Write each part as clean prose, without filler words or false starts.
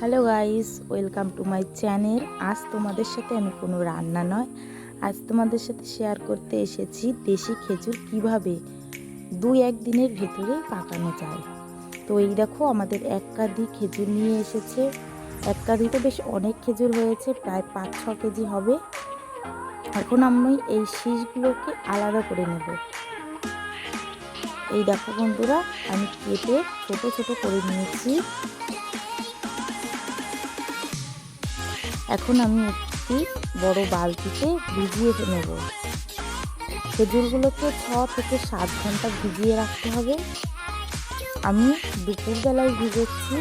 Hello guys, welcome to my channel. আজ তোমাদের সাথে আমি কোনো রান্না নয়, আজ তোমাদের সাথে শেয়ার করতে এসেছি দেশি খেজুর কিভাবে 2-1 দিনের ভেতরে পাকানো যায়। তো এই দেখো, আমাদের 1 কাঁধি খেজুর নিয়ে এসেছে। 1 কাঁধিতে বেশ অনেক খেজুর হয়েছে, প্রায় 5-6 কেজি হবে। এখন আমি এই শীষগুলোকে আলাদা করে নেব। এই দেখো বন্ধুরা, আমি কেটে ছোট ছোট করে নিয়েছি। এখন আমি একটি বড় বালতিতে ভিজিয়ে নেব। খেজুরগুলোকে 6 থেকে 7 ঘন্টা ভিজিয়ে রাখতে হবে। আমি দুপুরবেলায় ভিজেছি,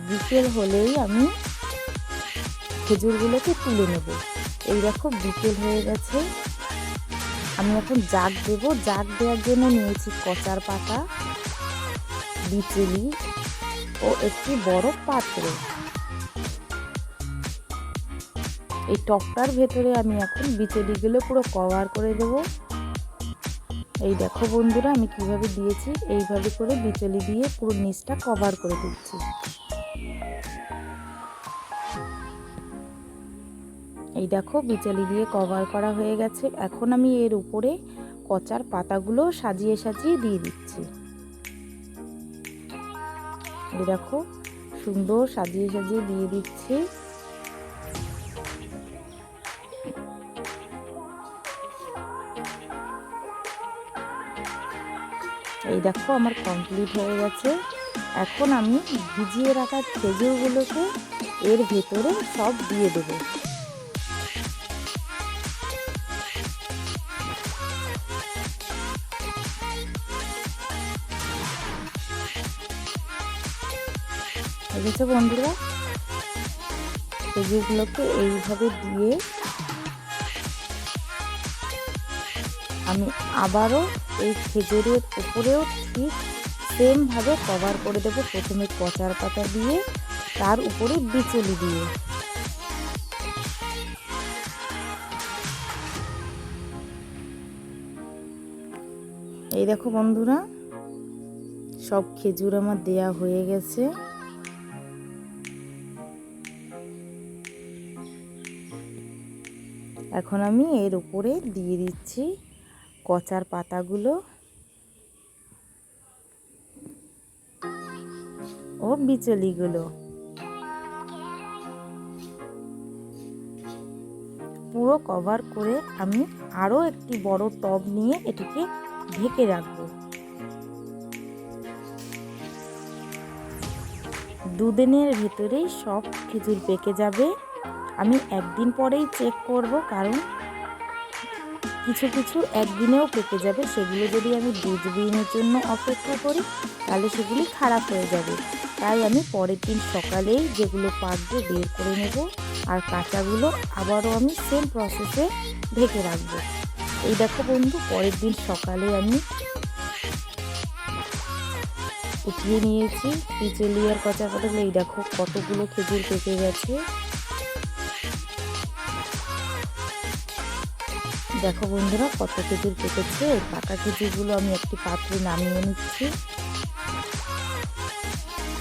বিকেল হলেই আমি খেজুরগুলোকে তুলে নেব। এই দেখো, বিকেল হয়ে গেছে। আমি এখন জাগ দেব। জাগ দেওয়ার জন্য নিয়েছি কচার পাতা, বিচুলি ও একটি বড় পাত্র। এই টপটার ভেতরে আমি এখন বিচুলিগুলো পুরো কভার করে দেব। এই দেখো বন্ধুরা, আমি কিভাবে দিয়েছি। এইভাবে করে বিচুলি দিয়ে পুরো নিচটা কভার করে দিচ্ছি। এই দেখো, বিচুলি দিয়ে কভার করা হয়ে গেছে। এখন আমি এর উপরে কচার পাতাগুলো সাজিয়ে সাজিয়ে দিয়ে দিচ্ছি। এই দেখো, সুন্দর সাজিয়ে সাজিয়ে দিয়ে দিচ্ছি। এই দেখো, আমার কমপ্লিট হয়ে গেছে। এখন আমি ভিজিয়ে রাখা খেজুরগুলোকে এর ভেতরে সব দিয়ে দেব। বুঝেছো বন্ধুরা, খেজুরগুলোকে এইভাবে দিয়ে আমি আবারও এই খেজুরের উপরেও ঠিক সেমভাবে কভার করে দেবো। প্রথমে কচার পাতা দিয়ে, তার উপরে বিচুলি দিয়ে। এই দেখো বন্ধুরা, সব খেজুর আমার দেয়া হয়ে গেছে। এখন আমি এর উপরে দিয়ে দিচ্ছি কচার পাতাগুলো ও বিচুলিগুলো। পুরো কভার করে আমি আরও একটি বড় টব নিয়ে এটিকে ঢেকে রাখবো। 2 দিনের ভেতরেই সব খেজুর পেকে যাবে। আমি 1 দিন পরেই চেক করব, কারণ কিছু কিছু 1 দিনেও পেকে যাবে। সেগুলো যদি আমি 2 দিনের জন্য অপেক্ষা করি তাহলে সেগুলি খারাপ হয়ে যাবে। তাই আমি পরের দিন সকালেই যেগুলো পাকবে বের করে নেব, আর কাঁচাগুলো আবারও আমি সেম প্রসেসে ঢেকে রাখবো। এই দেখো বন্ধু, পরের দিন সকালে আমি উঠিয়ে নিয়েছি বিচুলি আর কচা পাতাগুলো। এই দেখো, কতগুলো খেজুর পেকে গেছে। দেখো বন্ধুরা, কত খেজুর পেকেছে। পাকা খেজুরগুলো আমি একটি পাত্রে নামিয়ে নিচ্ছি,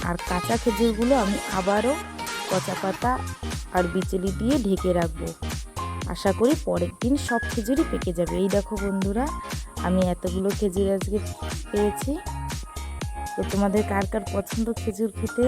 আর কাঁচা খেজুরগুলো আমি আবারও কচা পাতা আর বিচুলি দিয়ে ঢেকে রাখবো। আশা করি পরের দিন সব খেজুরই পেকে যাবে। এই দেখো বন্ধুরা, আমি এতগুলো খেজুর আজকে পেয়েছি। তো তোমাদের কার কার পছন্দ খেজুর খেতে